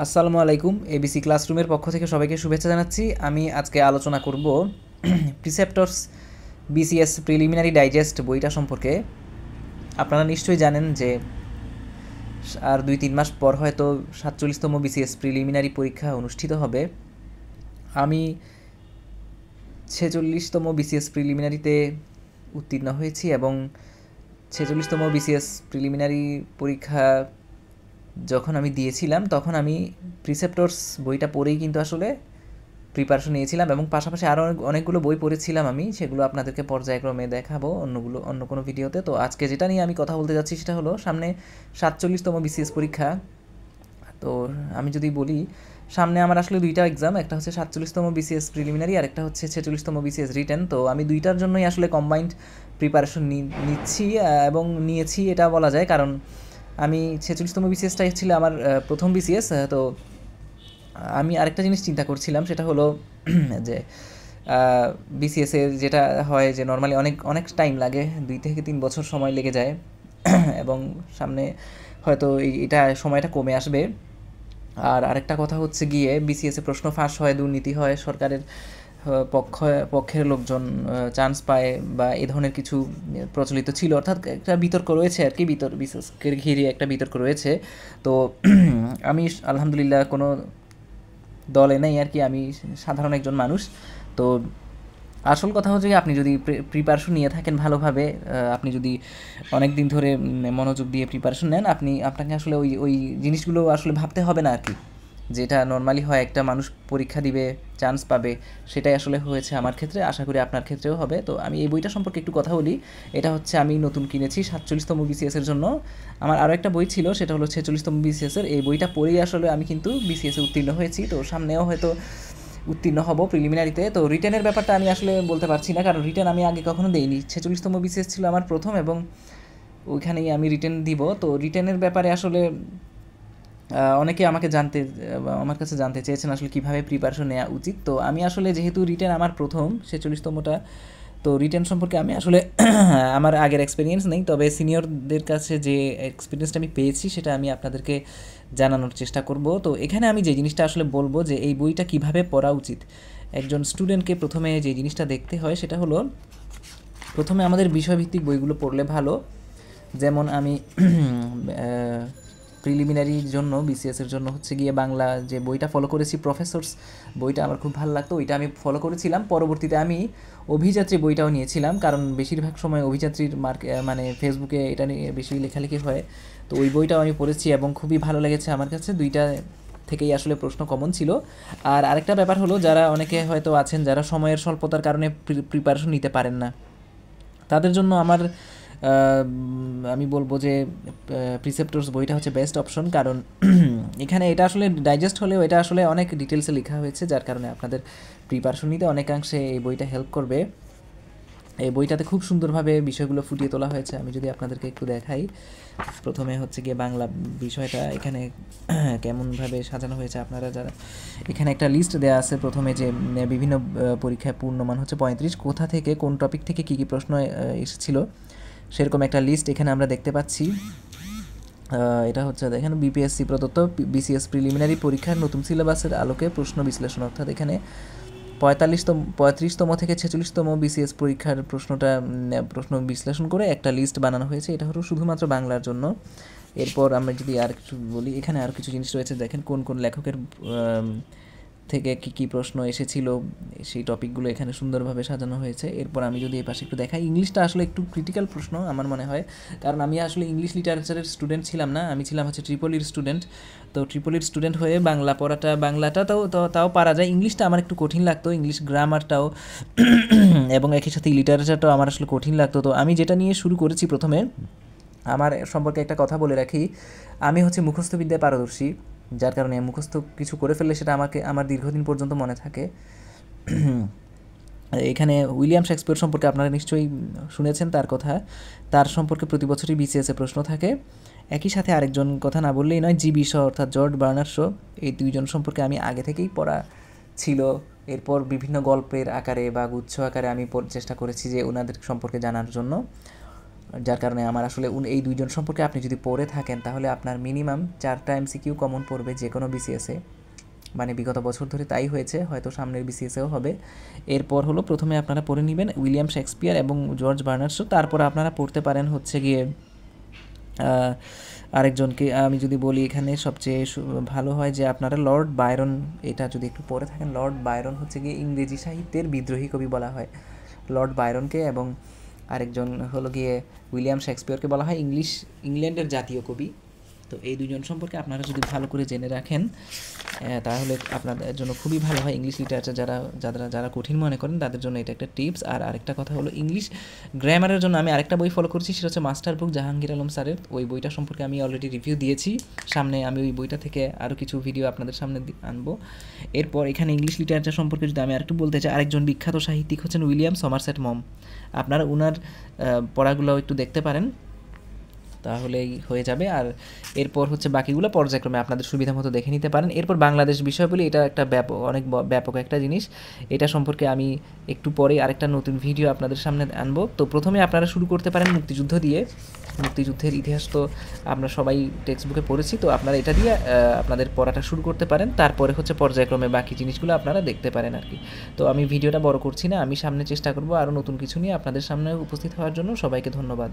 আসসালামু আলাইকুম। এবিসি ক্লাসরুমের পক্ষ থেকে সবাইকে শুভেচ্ছা জানাচ্ছি। আমি আজকে আলোচনা করব প্রিসেপ্টরস বিসিএস প্রিলিমিনারি ডাইজেস্ট বইটা সম্পর্কে। আপনারা নিশ্চয়ই জানেন যে আর 2-3 মাস পর হয়তো 47তম বিসিএস প্রিলিমিনারি পরীক্ষা অনুষ্ঠিত হবে। আমি 46তম বিসিএস প্রিলিমিনারিতে উত্তীর্ণ হয়েছি এবং 46তম বিসিএস প্রিলিমিনারি পরীক্ষা যখন আমি দিয়েছিলাম তখন আমি প্রিসেপ্টরস বইটা পড়েই কিন্তু আসলে প্রিপারেশন নিয়েছিলাম এবং পাশাপাশি আরও অনেকগুলো বই পড়েছিলাম আমি, সেগুলো আপনাদেরকে পর্যায়ক্রমে দেখাবো অন্য কোনো ভিডিওতে। তো আজকে যেটা নিয়ে আমি কথা বলতে যাচ্ছি সেটা হলো সামনে 47তম বিসিএস পরীক্ষা। তো আমি যদি বলি, সামনে আমার আসলে দুইটা এক্সাম, একটা হচ্ছে 47তম বিসিএস প্রিলিমিনারি আর একটা হচ্ছে 46তম বিসিএস রিটেন। তো আমি দুইটার জন্যই আসলে কম্বাইন্ড প্রিপারেশন নিচ্ছি এবং নিয়েছি এটা বলা যায়, কারণ আমি 46তম বিসিএসটাই ছিল আমার প্রথম বিসিএস। তো আমি আরেকটা জিনিস চিন্তা করছিলাম, সেটা হলো যে বিসিএসের যেটা হয় যে নর্মালি অনেক অনেক টাইম লাগে, 2 থেকে 3 বছর সময় লেগে যায় এবং সামনে হয়তো এটা সময়টা কমে আসবে। আর আরেকটা কথা হচ্ছে গিয়ে বিসিএসে প্রশ্ন ফাঁস হয়, দুর্নীতি হয়, সরকারের পক্ষের লোকজন চান্স পায় বা এই ধরনের কিছু প্রচলিত ছিল, অর্থাৎ একটা বিতর্ক রয়েছে আর কি, বিশেষকে ঘিরে একটা বিতর্ক রয়েছে। তো আমি আলহামদুলিল্লাহ কোনো দলে নেই আর কি, আমি সাধারণ একজন মানুষ। তো আসল কথা হচ্ছে আপনি যদি প্রিপারেশন নিয়ে থাকেন ভালোভাবে, আপনি যদি অনেক দিন ধরে মনোযোগ দিয়ে প্রিপারেশন নেন, আপনাকে আসলে ওই ওই জিনিসগুলো আসলে ভাবতে হবে না আর কি। যেটা নর্মালি হয়, একটা মানুষ পরীক্ষা দিবে, চান্স পাবে, সেটাই আসলে হয়েছে আমার ক্ষেত্রে, আশা করি আপনার ক্ষেত্রেও হবে। তো আমি এই বইটা সম্পর্কে একটু কথা বলি। এটা হচ্ছে আমি নতুন কিনেছি 47তম বিসিএসের জন্য। আমার আরও একটা বই ছিল, সেটা হলো 46তম বিসিএসের। এই বইটা পড়েই আসলে আমি কিন্তু বিসিএসে উত্তীর্ণ হয়েছি। তো সামনেও হয়তো উত্তীর্ণ হব প্রিলিমিনারিতে। তো রিটেনের ব্যাপারটা আমি আসলে বলতে পারছি না, কারণ রিটেন আমি আগে কখনো দেইনি। 46তম বিসিএস ছিল আমার প্রথম এবং ওইখানেই আমি রিটেন দিব। তো রিটেনের ব্যাপারে আসলে অনেকে আমার কাছে জানতে চেয়েছেন আসলে কীভাবে প্রিপারেশন নেওয়া উচিত। তো আমি আসলে যেহেতু রিটেন আমার প্রথম 46তমটা, তো রিটেন সম্পর্কে আমি আসলে আমার আগের এক্সপিরিয়েন্স নেই, তবে সিনিয়রদের কাছে যে এক্সপিরিয়েন্সটা আমি পেয়েছি সেটা আমি আপনাদেরকে জানানোর চেষ্টা করব। তো এখানে আমি যে জিনিসটা আসলে বলবো যে এই বইটা কিভাবে পড়া উচিত, একজন স্টুডেন্টকে প্রথমে যে জিনিসটা দেখতে হয় সেটা হলো, প্রথমে আমাদের বিষয়ভিত্তিক বইগুলো পড়লে ভালো। যেমন আমি প্রিলিমিনারির জন্য বিসিএসের জন্য হচ্ছে গিয়ে বাংলা যে বইটা ফলো করেছি, প্রফেসরস বইটা আমার খুব ভালো লাগতো, ওইটা আমি ফলো করেছিলাম। পরবর্তীতে আমি অভিযাত্রী বইটাও নিয়েছিলাম, কারণ বেশিরভাগ সময় অভিযাত্রীর মানে ফেসবুকে এটা নিয়ে বেশি লেখালেখি হয়। তো ওই বইটাও আমি পড়েছি এবং খুবই ভালো লেগেছে আমার কাছে, দুইটা থেকেই আসলে প্রশ্ন কমন ছিল। আর আরেকটা ব্যাপার হলো, যারা অনেকে হয়তো আছেন যারা সময়ের স্বল্পতার কারণে প্রিপারেশন নিতে পারেন না, তাদের জন্য আমি বলবো যে প্রিসেপ্টরস বইটা হচ্ছে বেস্ট অপশন, কারণ এখানে এটা আসলে ডাইজেস্ট হলেও এটা আসলে অনেক ডিটেলসে লেখা হয়েছে, যার কারণে আপনাদের প্রিপারেশন নিতে অনেকাংশে এই বইটা হেল্প করবে। এই বইটাতে খুব সুন্দরভাবে বিষয়গুলো ফুটিয়ে তোলা হয়েছে। আমি যদি আপনাদেরকে একটু দেখাই, প্রথমে হচ্ছে গিয়ে বাংলা বিষয়টা এখানে কেমনভাবে সাজানো হয়েছে, আপনারা যারা, এখানে একটা লিস্ট দেওয়া আছে প্রথমে, যে বিভিন্ন পরীক্ষায় পূর্ণমান হচ্ছে 35, কোথা থেকে কোন টপিক থেকে কী কী প্রশ্ন এসেছিলো সেরকম একটা লিস্ট এখানে আমরা দেখতে পাচ্ছি। এটা হচ্ছে দেখেন, বিপিএসসি প্রদত্ত বিসিএস প্রিলিমিনারি পরীক্ষার নতুন সিলেবাসের আলোকে প্রশ্ন বিশ্লেষণ, অর্থাৎ এখানে 35তম থেকে 46তম বিসিএস পরীক্ষার প্রশ্ন বিশ্লেষণ করে একটা লিস্ট বানানো হয়েছে। এটা হলো শুধুমাত্র বাংলার জন্য। এরপর আমরা যদি আর কিছু বলি, এখানে আর কিছু জিনিস রয়েছে, দেখেন কোন কোন লেখকের থেকে কী কী প্রশ্ন এসেছিলো, সেই টপিকগুলো এখানে সুন্দরভাবে সাজানো হয়েছে। এরপর আমি যদি এই পাশে একটু দেখাই, ইংলিশটা আসলে একটু ক্রিটিক্যাল প্রশ্ন আমার মনে হয়, কারণ আমি আসলে ইংলিশ লিটারেচারের স্টুডেন্ট ছিলাম না, আমি ছিলাম হচ্ছে ট্রিপলির স্টুডেন্ট। তো ট্রিপলির স্টুডেন্ট হয়ে বাংলাটা তাও পারা যায়, ইংলিশটা আমার একটু কঠিন লাগতো, ইংলিশ গ্রামারটাও এবং একই সাথে লিটারেচারটাও আমার আসলে কঠিন লাগতো। তো আমি যেটা নিয়ে শুরু করেছি প্রথমে, আমার সম্পর্কে একটা কথা বলে রাখি, আমি হচ্ছে মুখস্থ বিদ্যায় পারদর্শী, যার কারণে মুখস্থ কিছু করে ফেললে সেটা আমার দীর্ঘদিন পর্যন্ত মনে থাকে। এখানে উইলিয়াম শেক্সপিয়র সম্পর্কে আপনারা নিশ্চয়ই শুনেছেন তার কথা, তার সম্পর্কে প্রতি বছরই বিসিএসে প্রশ্ন থাকে। একই সাথে আরেকজন কথা না বললেই নয়, জিবি শ অর্থাৎ জর্জ বার্নার্ড শ, এই দুইজন সম্পর্কে আমি আগে থেকেই পড়া ছিল। এরপর বিভিন্ন গল্পের আকারে বা গুচ্ছ আকারে আমি চেষ্টা করেছি যে ওনাদের সম্পর্কে জানার জন্য। যার কারণে আমার আসলে এই দুইজন সম্পর্কে আপনি যদি পড়ে থাকেন তাহলে আপনার মিনিমাম 4টা এমসিকিউ কমন পড়বে যে কোনো বিসিএসে, মানে বিগত বছর ধরে তাই হয়েছে, হয়তো সামনের বিসিএসেও হবে। এরপর হলো প্রথমে আপনারা পড়ে নেবেন উইলিয়াম শেক্সপিয়ার এবং জর্জ বার্নার্ড শো, তারপর আপনারা পড়তে পারেন হচ্ছে গিয়ে আরেকজনকে আমি যদি বলি এখানে সবচেয়ে ভালো হয় যে আপনারা লর্ড বায়রন, এটা যদি একটু পড়ে থাকেন। লর্ড বায়রন হচ্ছে গিয়ে ইংরেজি সাহিত্যের বিদ্রোহী কবি বলা হয় লর্ড বায়রনকে, এবং আরেকজন হলো গিয়ে উইলিয়াম শেক্সপিয়রকে বলা হয় ইংল্যান্ডের জাতীয় কবি। তো এই দুজন সম্পর্কে আপনারা যদি ভালো করে জেনে রাখেন তাহলে আপনাদের জন্য খুবই ভালো হয়। ইংলিশ লিটারেচার যারা কঠিন মনে করেন তাদের জন্য এটা একটা টিপস। আর আরেকটা কথা হলো ইংলিশ গ্রামারের জন্য আমি আরেকটা বই ফলো করছি, সেটা হচ্ছে মাস্টার বুক জাহাঙ্গীর আলম স্যারের। ওই বইটা সম্পর্কে আমি অলরেডি রিভিউ দিয়েছি, সামনে আমি ওই বইটা থেকে আরও কিছু ভিডিও আপনাদের সামনে আনবো। এরপর এখানে ইংলিশ লিটারেচার সম্পর্কে যদি আমি আরেকটু বলতে চাই, আরেকজন বিখ্যাত সাহিত্যিক হচ্ছেন উইলিয়াম সমারসেট মম। আপনারা ওনার পড়াগুলো একটু দেখতে পারেন, তাহলেই হয়ে যাবে। আর এরপর হচ্ছে বাকিগুলো পর্যায়ক্রমে আপনাদের সুবিধা মতো দেখে নিতে পারেন। এরপর বাংলাদেশ বিষয় বলি, এটা একটা অনেক ব্যাপক একটা জিনিস, এটা সম্পর্কে আমি একটু পরে আরেকটা নতুন ভিডিও আপনাদের সামনে আনবো। তো প্রথমে আপনারা শুরু করতে পারেন মুক্তিযুদ্ধ দিয়ে। মুক্তিযুদ্ধের ইতিহাস তো আমরা সবাই টেক্সট বুকে পড়েছি, তো আপনারা এটা দিয়ে আপনাদের পড়াটা শুরু করতে পারেন। তারপরে হচ্ছে পর্যায়ক্রমে বাকি জিনিসগুলো আপনারা দেখতে পারেন আর কি। তো আমি ভিডিওটা বড় করছি না, আমি সামনে চেষ্টা করব আরও নতুন কিছু নিয়ে আপনাদের সামনে উপস্থিত হওয়ার জন্য। সবাইকে ধন্যবাদ।